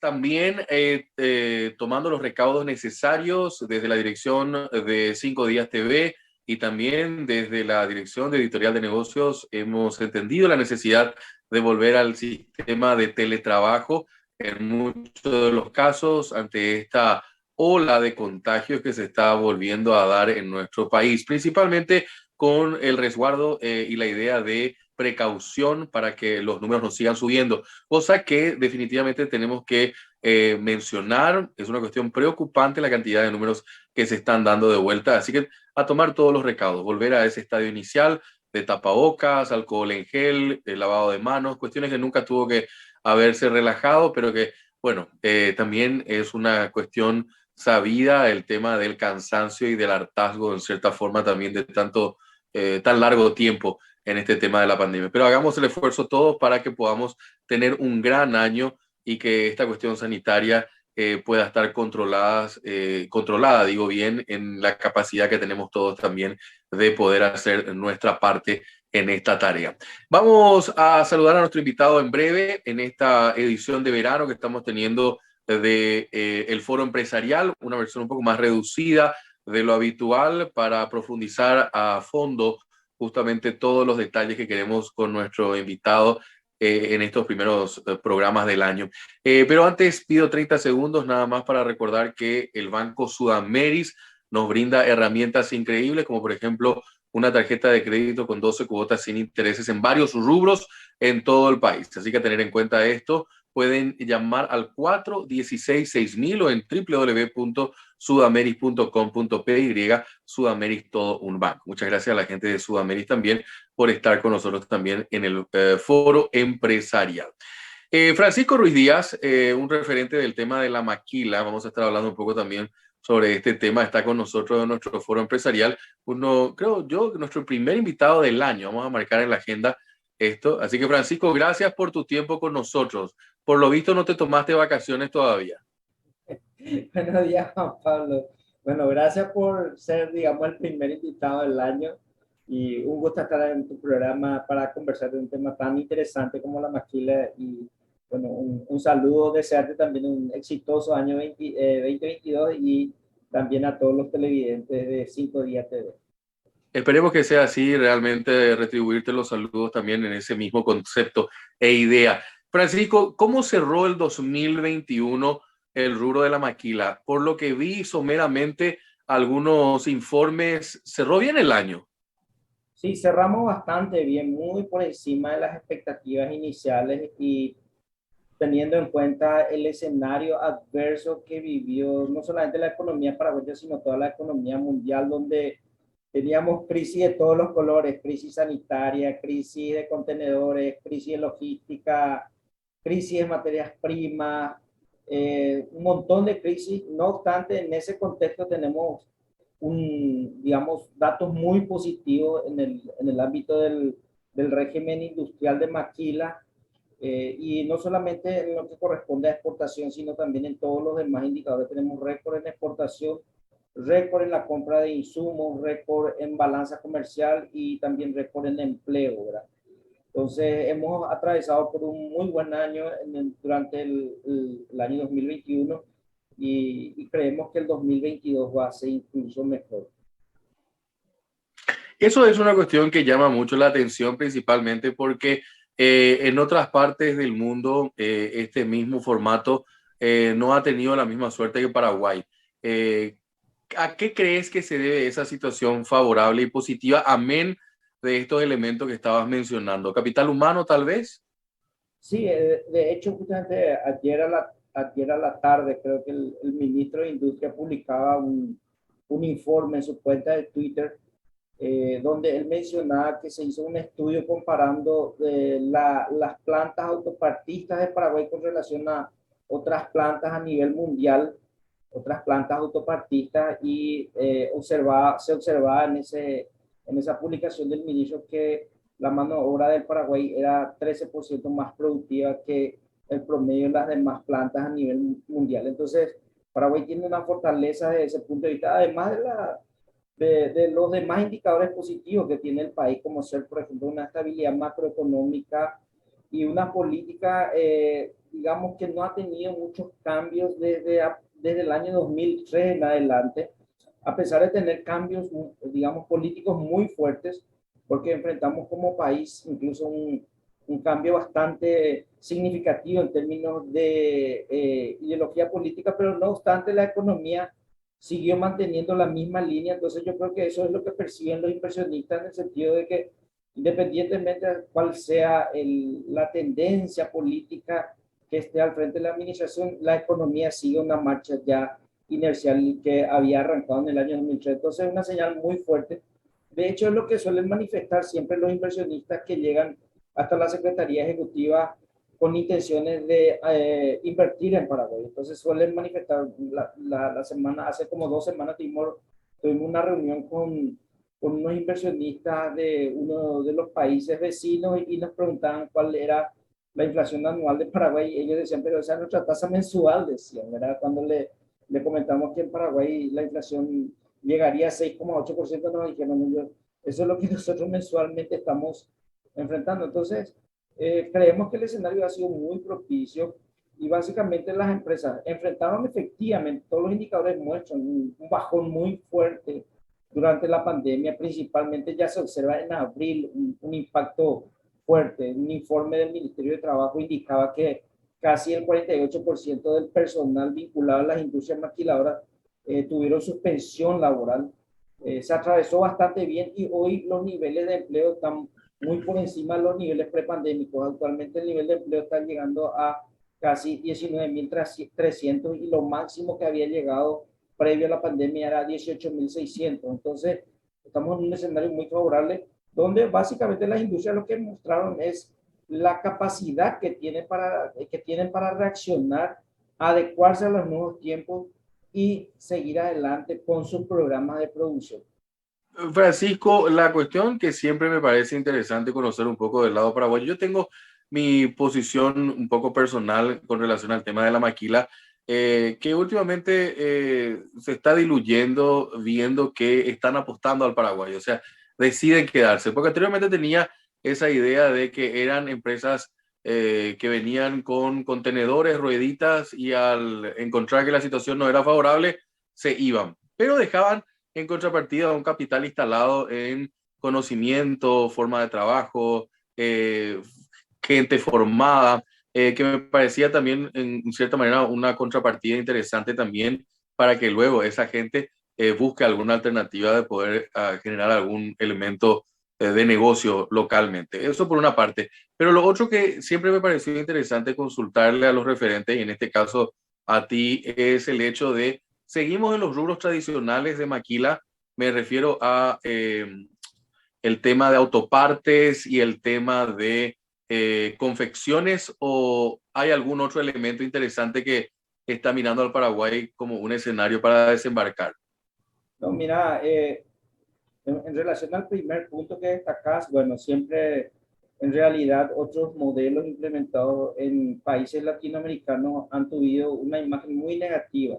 también tomando los recaudos necesarios desde la dirección de 5 Días TV y también desde la dirección de Editorial de Negocios hemos entendido la necesidad de volver al sistema de teletrabajo en muchos de los casos ante esta ola de contagios que se está volviendo a dar en nuestro país, principalmente con el resguardo y la idea de precaución para que los números no sigan subiendo, cosa que definitivamente tenemos que mencionar. Es una cuestión preocupante la cantidad de números que se están dando de vuelta, así que a tomar todos los recaudos, volver a ese estadio inicial de tapabocas, alcohol en gel, lavado de manos, cuestiones que nunca tuvo que haberse relajado, pero que, bueno, también es una cuestión sabida el tema del cansancio y del hartazgo en cierta forma también de tan largo tiempo en este tema de la pandemia. Pero hagamos el esfuerzo todos para que podamos tener un gran año y que esta cuestión sanitaria pueda estar controlada, digo bien, en la capacidad que tenemos todos también de poder hacer nuestra parte en esta tarea. Vamos a saludar a nuestro invitado en breve en esta edición de verano que estamos teniendo de el Foro Empresarial, una versión un poco más reducida de lo habitual para profundizar a fondo justamente todos los detalles que queremos con nuestro invitado en estos primeros programas del año. Pero antes pido 30 segundos nada más para recordar que el Banco Sudameris nos brinda herramientas increíbles, como por ejemplo una tarjeta de crédito con 12 cuotas sin intereses en varios rubros en todo el país. Así que a tener en cuenta esto, pueden llamar al 416-6000 o en www.sudameris.com.py, Sudameris todo un banco. Muchas gracias a la gente de Sudameris también por estar con nosotros también en el foro empresarial. Francisco Ruiz Díaz, un referente del tema de la maquila, vamos a estar hablando un poco también sobre este tema, está con nosotros en nuestro foro empresarial, creo yo, nuestro primer invitado del año, vamos a marcar en la agenda esto. Así que Francisco, gracias por tu tiempo con nosotros. Por lo visto no te tomaste vacaciones todavía. Buenos días, Juan Pablo. Bueno, gracias por ser, digamos, el primer invitado del año y un gusto estar en tu programa para conversar de un tema tan interesante como la maquila y, bueno, un saludo, desearte también un exitoso año 2022 y también a todos los televidentes de 5 Días TV. Esperemos que sea así, realmente retribuirte los saludos también en ese mismo concepto e idea. Francisco, ¿cómo cerró el 2021 el rubro de la maquila? Por lo que vi someramente algunos informes, cerró bien el año. Sí, cerramos bastante bien, muy por encima de las expectativas iniciales y teniendo en cuenta el escenario adverso que vivió no solamente la economía paraguaya, sino toda la economía mundial, donde teníamos crisis de todos los colores, crisis sanitaria, crisis de contenedores, crisis de logística, crisis de materias primas, un montón de crisis. No obstante, en ese contexto tenemos digamos, datos muy positivos en el ámbito del régimen industrial de maquila, y no solamente en lo que corresponde a exportación, sino también en todos los demás indicadores. Tenemos récord en exportación, récord en la compra de insumos, récord en balanza comercial y también récord en empleo, ¿verdad? Entonces, hemos atravesado por un muy buen año durante el año 2021 y creemos que el 2022 va a ser incluso mejor. Eso es una cuestión que llama mucho la atención, principalmente porque en otras partes del mundo este mismo formato no ha tenido la misma suerte que Paraguay. Eh, ¿A qué crees que se debe esa situación favorable y positiva, amén de estos elementos que estabas mencionando? ¿Capital humano, tal vez? Sí, de hecho, justamente ayer a la tarde, creo que el ministro de Industria publicaba un informe en su cuenta de Twitter, donde él mencionaba que se hizo un estudio comparando las plantas autopartistas de Paraguay con relación a otras plantas a nivel mundial, otras plantas autopartistas, y se observaba en esa publicación del ministro que la mano de obra del Paraguay era 13% más productiva que el promedio de las demás plantas a nivel mundial. Entonces, Paraguay tiene una fortaleza desde ese punto de vista, además de los demás indicadores positivos que tiene el país, como ser, por ejemplo, una estabilidad macroeconómica y una política, digamos, que no ha tenido muchos cambios desde el año 2003 en adelante, a pesar de tener cambios, digamos, políticos muy fuertes, porque enfrentamos como país incluso un cambio bastante significativo en términos de ideología política, pero no obstante la economía siguió manteniendo la misma línea. Entonces yo creo que eso es lo que perciben los inversionistas, en el sentido de que independientemente de cuál sea la tendencia política que esté al frente de la administración, la economía sigue una marcha ya inercial que había arrancado en el año 2003. Entonces es una señal muy fuerte. De hecho, es lo que suelen manifestar siempre los inversionistas que llegan hasta la Secretaría Ejecutiva con intenciones de invertir en Paraguay. Entonces suelen manifestar la semana, hace como 2 semanas tuvimos una reunión con unos inversionistas de uno de los países vecinos y nos preguntaban cuál era la inflación anual de Paraguay. Y ellos decían, pero esa es nuestra tasa mensual, decían, ¿verdad? Cuando le comentamos que en Paraguay la inflación llegaría a 6,8%, nos dijeron ellos, eso es lo que nosotros mensualmente estamos enfrentando. Entonces, creemos que el escenario ha sido muy propicio y básicamente las empresas enfrentaron efectivamente, todos los indicadores muestran un bajón muy fuerte durante la pandemia. Principalmente ya se observa en abril un impacto fuerte. Un informe del Ministerio de Trabajo indicaba que casi el 48% del personal vinculado a las industrias maquiladoras tuvieron suspensión laboral. Se atravesó bastante bien y hoy los niveles de empleo están muy por encima de los niveles prepandémicos. Actualmente el nivel de empleo está llegando a casi 19.300 y lo máximo que había llegado previo a la pandemia era 18.600. Entonces, estamos en un escenario muy favorable donde básicamente las industrias lo que mostraron es la capacidad que tienen para reaccionar, adecuarse a los nuevos tiempos y seguir adelante con sus programas de producción. Francisco, la cuestión que siempre me parece interesante conocer un poco del lado paraguayo, yo tengo mi posición un poco personal con relación al tema de la maquila, que últimamente se está diluyendo viendo que están apostando al Paraguay, o sea, deciden quedarse, porque anteriormente tenía esa idea de que eran empresas que venían con contenedores, rueditas y al encontrar que la situación no era favorable, se iban, pero dejaban en contrapartida un capital instalado en conocimiento, forma de trabajo, gente formada, que me parecía también en cierta manera una contrapartida interesante también para que luego esa gente busque alguna alternativa de poder generar algún elemento de negocio localmente. Eso por una parte. Pero lo otro que siempre me pareció interesante consultarle a los referentes, y en este caso a ti, es el hecho de seguimos en los rubros tradicionales de maquila, me refiero a el tema de autopartes y el tema de confecciones, o hay algún otro elemento interesante que está mirando al Paraguay como un escenario para desembarcar. No, mira, en relación al primer punto que destacas, bueno, siempre en realidad otros modelos implementados en países latinoamericanos han tenido una imagen muy negativa.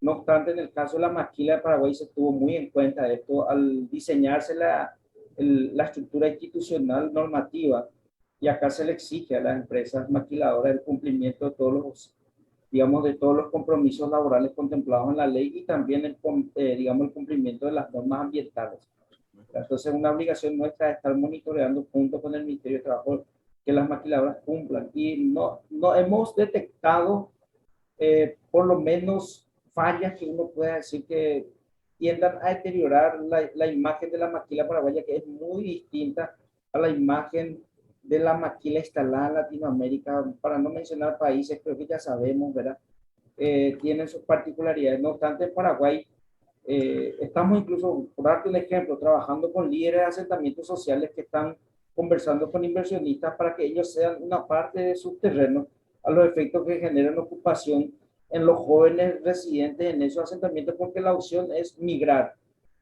No obstante, en el caso de la maquila de Paraguay se tuvo muy en cuenta esto al diseñarse la estructura institucional normativa, y acá se le exige a las empresas maquiladoras el cumplimiento de todos los, digamos, de todos los compromisos laborales contemplados en la ley y también digamos, el cumplimiento de las normas ambientales. Entonces, una obligación nuestra es estar monitoreando junto con el Ministerio de Trabajo que las maquiladoras cumplan, y no hemos detectado por lo menos fallas que uno pueda decir que tiendan a deteriorar la imagen de la maquila paraguaya, que es muy distinta a la imagen de la maquila instalada en Latinoamérica, para no mencionar países, creo que ya sabemos, ¿verdad? Tienen sus particularidades. No obstante, en Paraguay estamos incluso, por darte un ejemplo, trabajando con líderes de asentamientos sociales que están conversando con inversionistas para que ellos sean una parte de sus terrenos a los efectos que generan ocupación en los jóvenes residentes en esos asentamientos, porque la opción es migrar.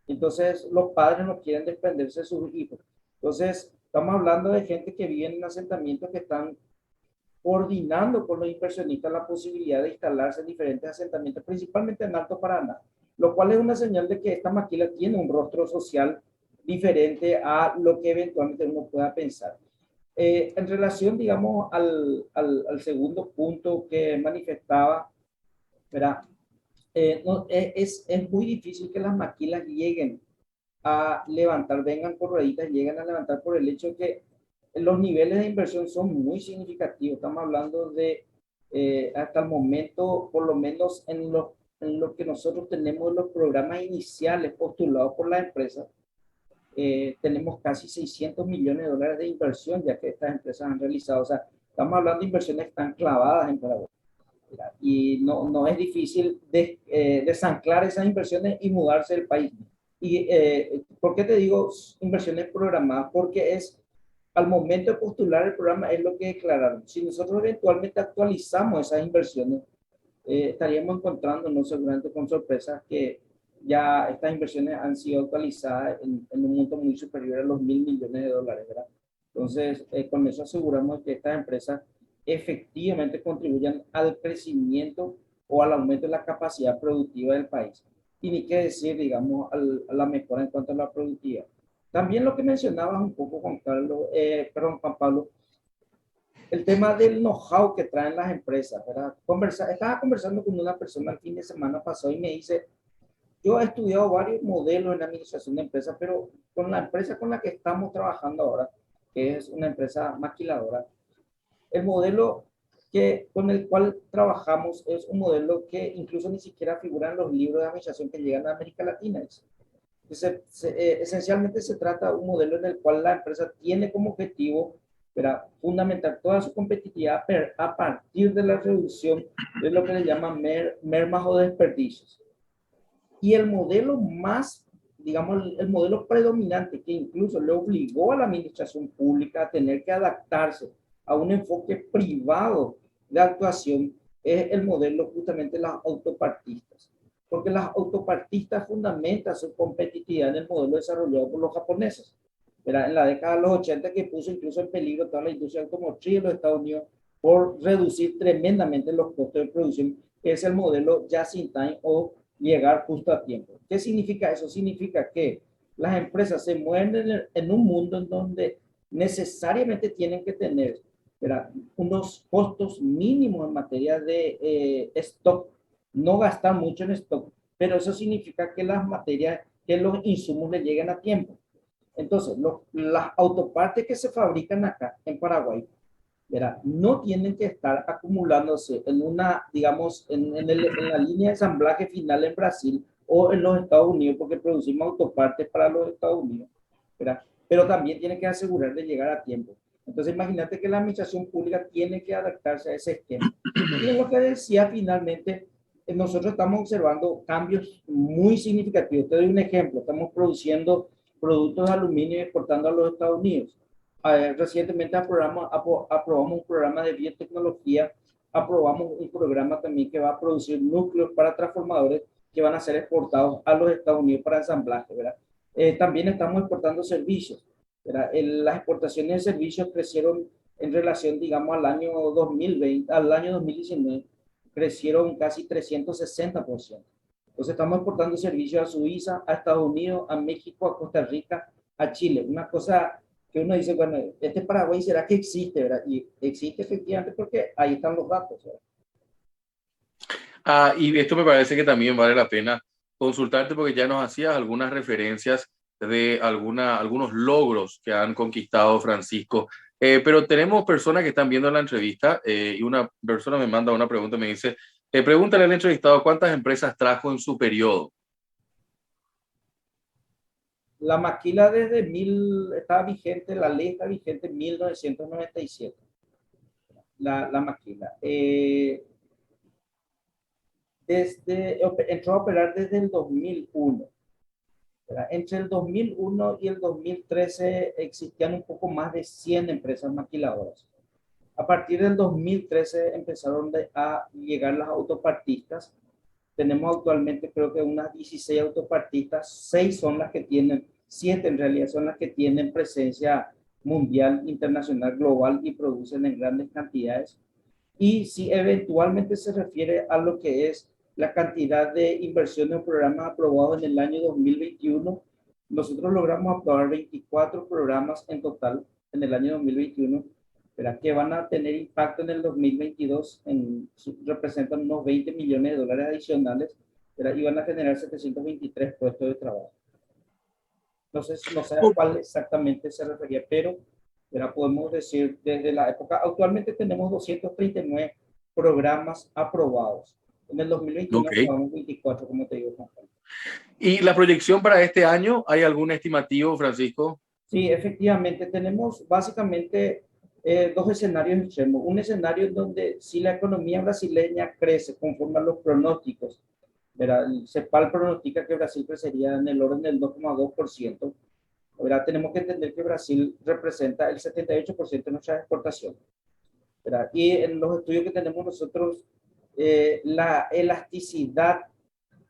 Entonces, los padres no quieren desprenderse de sus hijos. Entonces, estamos hablando de gente que vive en asentamientos que están coordinando con los inversionistas la posibilidad de instalarse en diferentes asentamientos, principalmente en Alto Paraná, lo cual es una señal de que esta maquila tiene un rostro social diferente a lo que eventualmente uno pueda pensar. En relación, digamos, al segundo punto que manifestaba, ¿verdad? No, es muy difícil que las maquilas lleguen a levantar, vengan por rueditas, lleguen a levantar por el hecho de que los niveles de inversión son muy significativos. Estamos hablando de, hasta el momento, por lo menos en lo que nosotros tenemos los programas iniciales postulados por la empresa, tenemos casi 600 millones de dólares de inversión ya que estas empresas han realizado. O sea, estamos hablando de inversiones que están clavadas en Paraguay. Y no es difícil desanclar esas inversiones y mudarse del país. ¿Y por qué te digo inversiones programadas? Porque es al momento de postular el programa es lo que declararon. Si nosotros eventualmente actualizamos esas inversiones, estaríamos encontrándonos seguramente con sorpresas que ya estas inversiones han sido actualizadas en un monto muy superior a los 1.000 millones de dólares, ¿verdad? Entonces, con eso aseguramos que estas empresas efectivamente contribuyan al crecimiento o al aumento de la capacidad productiva del país. Y ni qué decir, digamos, a la mejora en cuanto a la productividad. También lo que mencionabas un poco, Juan Carlos, perdón, Juan Pablo, el tema del know-how que traen las empresas, ¿verdad? Estaba conversando con una persona el fin de semana pasado y me dice, yo he estudiado varios modelos en administración de empresas, pero con la empresa con la que estamos trabajando ahora, que es una empresa maquiladora, el modelo con el cual trabajamos es un modelo que incluso ni siquiera figura en los libros de administración que llegan a América Latina. Esencialmente se trata de un modelo en el cual la empresa tiene como objetivo para fundamentar toda su competitividad a partir de la reducción de lo que le llaman mermas o desperdicios. Y el modelo más, digamos, el modelo predominante que incluso le obligó a la administración pública a tener que adaptarse a un enfoque privado de actuación es el modelo justamente de las autopartistas. Porque las autopartistas fundamentan su competitividad en el modelo desarrollado por los japoneses. Era en la década de los 80 que puso incluso en peligro toda la industria automotriz de los Estados Unidos por reducir tremendamente los costos de producción, que es el modelo just in time o llegar justo a tiempo. ¿Qué significa eso? Significa que las empresas se mueven en un mundo en donde necesariamente tienen que tener, ¿verdad?, unos costos mínimos en materia de stock, no gastar mucho en stock, pero eso significa que las materias, que los insumos le lleguen a tiempo. Entonces, las autopartes que se fabrican acá en Paraguay, ¿verdad?, no tienen que estar acumulándose en una, digamos, en la línea de ensamblaje final en Brasil o en los Estados Unidos, porque producimos autopartes para los Estados Unidos, ¿verdad? Pero también tiene que asegurar de llegar a tiempo. Entonces, imagínate que la administración pública tiene que adaptarse a ese esquema. Y en lo que decía finalmente, nosotros estamos observando cambios muy significativos. Te doy un ejemplo. Estamos produciendo productos de aluminio y exportando a los Estados Unidos. Recientemente aprobamos un programa de biotecnología, aprobamos un programa también que va a producir núcleos para transformadores que van a ser exportados a los Estados Unidos para ensamblaje, ¿verdad? También estamos exportando servicios, ¿verdad? Las exportaciones de servicios crecieron en relación, digamos, al año 2020, al año 2019, crecieron casi 360%. Entonces estamos exportando servicios a Suiza, a Estados Unidos, a México, a Costa Rica, a Chile. Una cosa que uno dice, bueno, este Paraguay será que existe, ¿verdad? Y existe efectivamente porque ahí están los datos, ¿verdad? Y esto me parece que también vale la pena consultarte porque ya nos hacías algunas referencias de algunos logros que han conquistado Francisco. Pero tenemos personas que están viendo la entrevista y una persona me manda una pregunta, me dice, pregúntale al entrevistado cuántas empresas trajo en su periodo. La maquila estaba vigente, la ley está vigente en 1997. La maquila. Entró a operar desde el 2001. ¿Verdad? Entre el 2001 y el 2013 existían un poco más de 100 empresas maquiladoras. A partir del 2013 empezaron a llegar las autopartistas. Tenemos actualmente creo que unas 16 autopartistas, 6 son las que tienen, 7 en realidad son las que tienen presencia mundial, internacional, global y producen en grandes cantidades. Y si eventualmente se refiere a lo que es la cantidad de inversión en programas aprobados en el año 2021, nosotros logramos aprobar 24 programas en total, en el año 2021, ¿verdad? Que van a tener impacto en el 2022, representan unos 20 millones de dólares adicionales, ¿verdad? Y van a generar 723 puestos de trabajo. No sé a cuál exactamente se refería, pero ¿verdad? Podemos decir desde la época, actualmente tenemos 239 programas aprobados. En el 2021 Ok. aprobamos 24, como te digo, Juan Pablo. ¿Y la proyección para este año? ¿Hay algún estimativo, Francisco? Sí, efectivamente, tenemos básicamente dos escenarios extremos. Un escenario en donde si la economía brasileña crece conforme a los pronósticos, ¿verdad? El CEPAL pronostica que Brasil crecería en el orden del 2,2%. ¿Verdad? Tenemos que entender que Brasil representa el 78% de nuestras exportaciones. ¿Verdad? Y en los estudios que tenemos nosotros, la elasticidad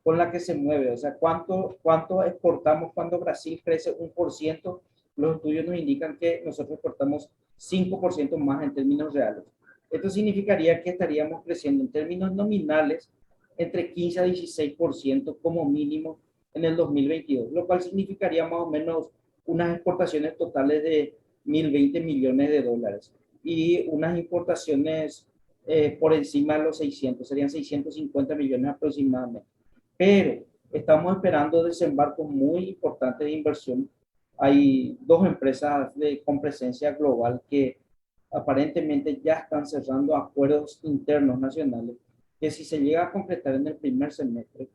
con la que se mueve, o sea, cuánto exportamos cuando Brasil crece 1%, los estudios nos indican que nosotros exportamos 5% más en términos reales. Esto significaría que estaríamos creciendo en términos nominales entre 15 a 16% como mínimo en el 2022, lo cual significaría más o menos unas exportaciones totales de 1.020 millones de dólares y unas importaciones por encima de los 600, serían 650 millones aproximadamente. Pero estamos esperando desembarcos muy importantes de inversión. Hay dos empresas con presencia global que aparentemente ya están cerrando acuerdos internos nacionales que si se llega a concretar en el primer semestre,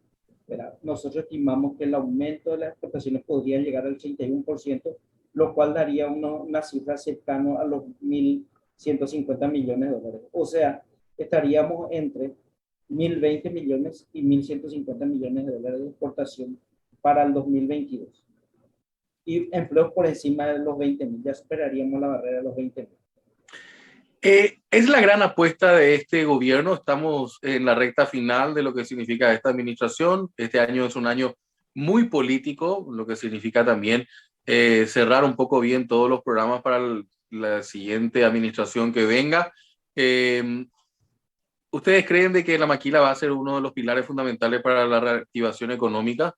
¿verdad? Nosotros estimamos que el aumento de las exportaciones podría llegar al 81%, lo cual daría una cifra cercana a los 1.150 millones de dólares. O sea, estaríamos entre 1.020 millones y 1.150 millones de dólares de exportación para el 2022. Y empleos por encima de los 20.000, ya superaríamos la barrera de los 20.000. Es la gran apuesta de este gobierno. Estamos en la recta final de lo que significa esta administración. Este año es un año muy político, lo que significa también cerrar un poco bien todos los programas para la siguiente administración que venga. ¿Ustedes creen de que la maquila va a ser uno de los pilares fundamentales para la reactivación económica?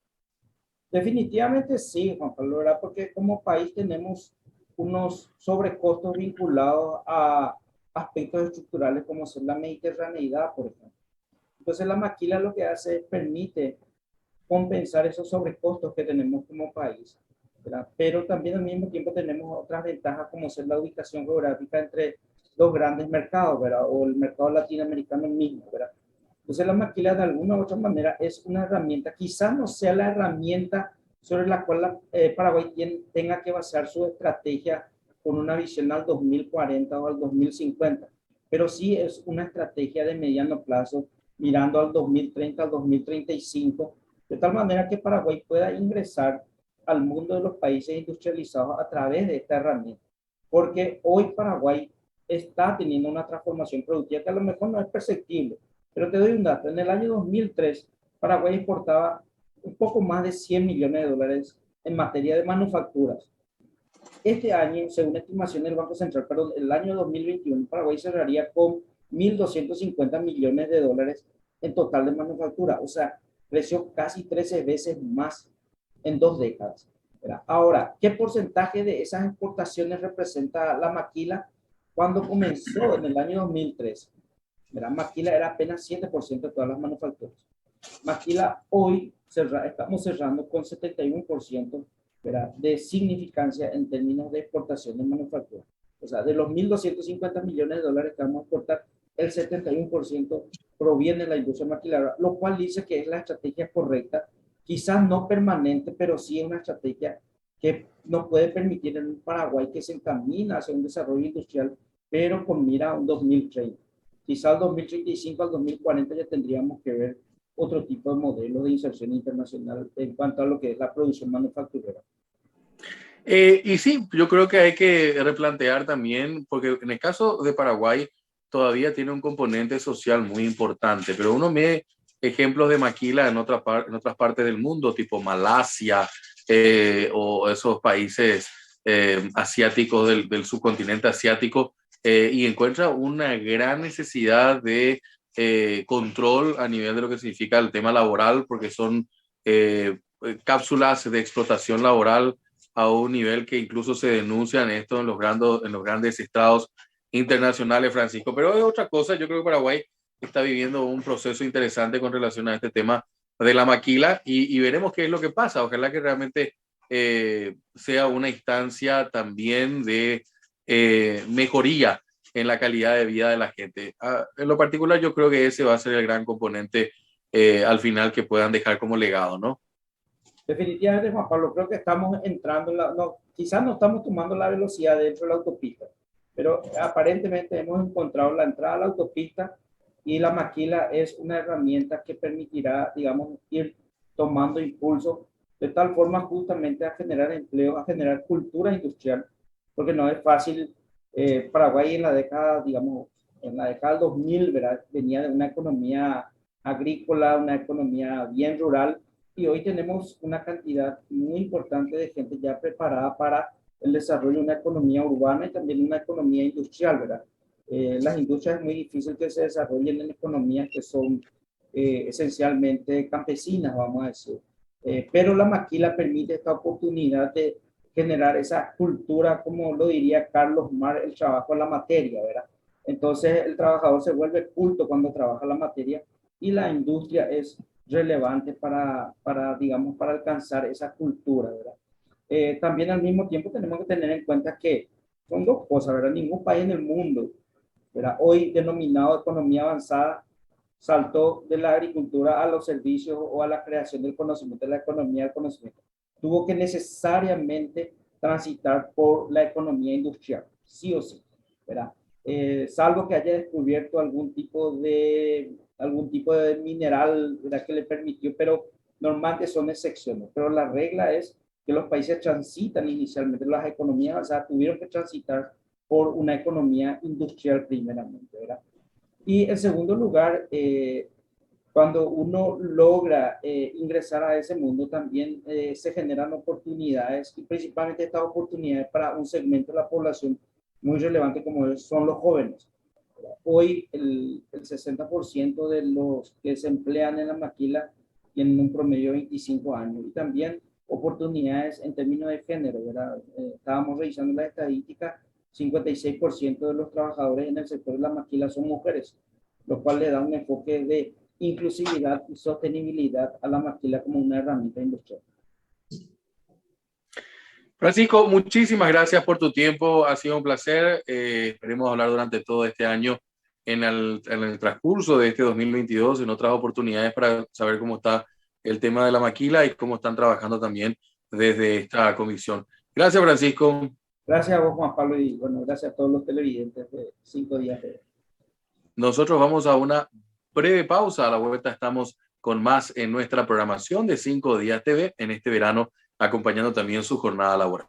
Definitivamente sí, Juan Pablo, ¿verdad? Porque como país tenemos unos sobrecostos vinculados a aspectos estructurales como ser la mediterraneidad, por ejemplo. Entonces la maquila lo que hace es permite compensar esos sobrecostos que tenemos como país, ¿verdad? Pero también al mismo tiempo tenemos otras ventajas como ser la ubicación geográfica entre los grandes mercados, ¿verdad? O el mercado latinoamericano mismo, ¿verdad? Entonces la maquila de alguna u otra manera es una herramienta, quizás no sea la herramienta sobre la cual Paraguay tenga que basar su estrategia con una visión al 2040 o al 2050, pero sí es una estrategia de mediano plazo mirando al 2030, al 2035, de tal manera que Paraguay pueda ingresar al mundo de los países industrializados a través de esta herramienta. Porque hoy Paraguay está teniendo una transformación productiva que a lo mejor no es perceptible. Pero te doy un dato. En el año 2003, Paraguay exportaba un poco más de 100 millones de dólares en materia de manufacturas. Este año, según estimación del Banco Central, perdón, el año 2021, Paraguay cerraría con 1.250 millones de dólares en total de manufactura. O sea, creció casi 13 veces más en 2 décadas. ¿Verdad? Ahora, ¿qué porcentaje de esas exportaciones representa la maquila? Cuando comenzó en el año 2003, ¿verdad? Maquila era apenas 7% de todas las manufacturas. Maquila hoy estamos cerrando con 71%, ¿verdad? De significancia en términos de exportación de manufactura. O sea, de los 1.250 millones de dólares que vamos a exportar, el 71% proviene de la industria maquiladora, lo cual dice que es la estrategia correcta, quizás no permanente, pero sí es una estrategia que nos puede permitir en un Paraguay que se encamina hacia un desarrollo industrial, pero con mira a un 2030. Quizás al 2035, al 2040 ya tendríamos que ver otro tipo de modelo de inserción internacional en cuanto a lo que es la producción manufacturera. Y sí, yo creo que hay que replantear también, porque en el caso de Paraguay todavía tiene un componente social muy importante, pero uno ve ejemplos de maquila en en otras partes del mundo, tipo Malasia o esos países asiáticos del subcontinente asiático, y encuentra una gran necesidad de control a nivel de lo que significa el tema laboral, porque son cápsulas de explotación laboral a un nivel que incluso se denuncian esto en los grandes estrados internacionales, Francisco. Pero es otra cosa, yo creo que Paraguay está viviendo un proceso interesante con relación a este tema de la maquila y veremos qué es lo que pasa. Ojalá que realmente sea una instancia también de mejoría en la calidad de vida de la gente. En lo particular, yo creo que ese va a ser el gran componente al final que puedan dejar como legado, ¿no? Definitivamente, Juan Pablo, creo que estamos entrando, no, quizás no estamos tomando la velocidad dentro de la autopista, pero aparentemente hemos encontrado la entrada a la autopista y la maquila es una herramienta que permitirá, digamos, ir tomando impulso de tal forma justamente a generar empleo, a generar cultura industrial, porque no es fácil. Paraguay en la década, digamos, en la década del 2000, ¿verdad? Venía de una economía agrícola, una economía bien rural, y hoy tenemos una cantidad muy importante de gente ya preparada para el desarrollo de una economía urbana y también una economía industrial, ¿verdad? Las industrias es muy difícil que se desarrollen en economías que son esencialmente campesinas, vamos a decir. Pero la maquila permite esta oportunidad de generar esa cultura, como lo diría Carlos Marx, el trabajo en la materia, ¿verdad? Entonces el trabajador se vuelve culto cuando trabaja la materia y la industria es relevante digamos, para alcanzar esa cultura, ¿verdad? También al mismo tiempo tenemos que tener en cuenta que son dos cosas, ¿verdad? Ningún país en el mundo, ¿verdad? Hoy denominado economía avanzada, saltó de la agricultura a los servicios o a la creación del conocimiento, de la economía del conocimiento. Tuvo que necesariamente transitar por la economía industrial, sí o sí, ¿verdad? Salvo que haya descubierto algún tipo de mineral, ¿verdad? Que le permitió, pero normalmente son excepciones. Pero la regla es que los países transitan inicialmente, las economías, o sea, tuvieron que transitar por una economía industrial primeramente, ¿verdad? Y en segundo lugar, cuando uno logra ingresar a ese mundo, también se generan oportunidades y principalmente estas oportunidades para un segmento de la población muy relevante como son los jóvenes. Hoy el 60% de los que se emplean en la maquila tienen un promedio de 25 años y también oportunidades en términos de género, ¿verdad? Estábamos revisando las estadísticas, 56% de los trabajadores en el sector de la maquila son mujeres, lo cual le da un enfoque de inclusividad y sostenibilidad a la maquila como una herramienta industrial. Francisco, muchísimas gracias por tu tiempo. Ha sido un placer. Esperemos hablar durante todo este año en el transcurso de este 2022 en otras oportunidades para saber cómo está el tema de la maquila y cómo están trabajando también desde esta comisión. Gracias, Francisco. Gracias a vos, Juan Pablo, y bueno, gracias a todos los televidentes de 5 días de... Nosotros vamos a una breve pausa. A la vuelta estamos con más en nuestra programación de 5 días TV en este verano, acompañando también su jornada laboral.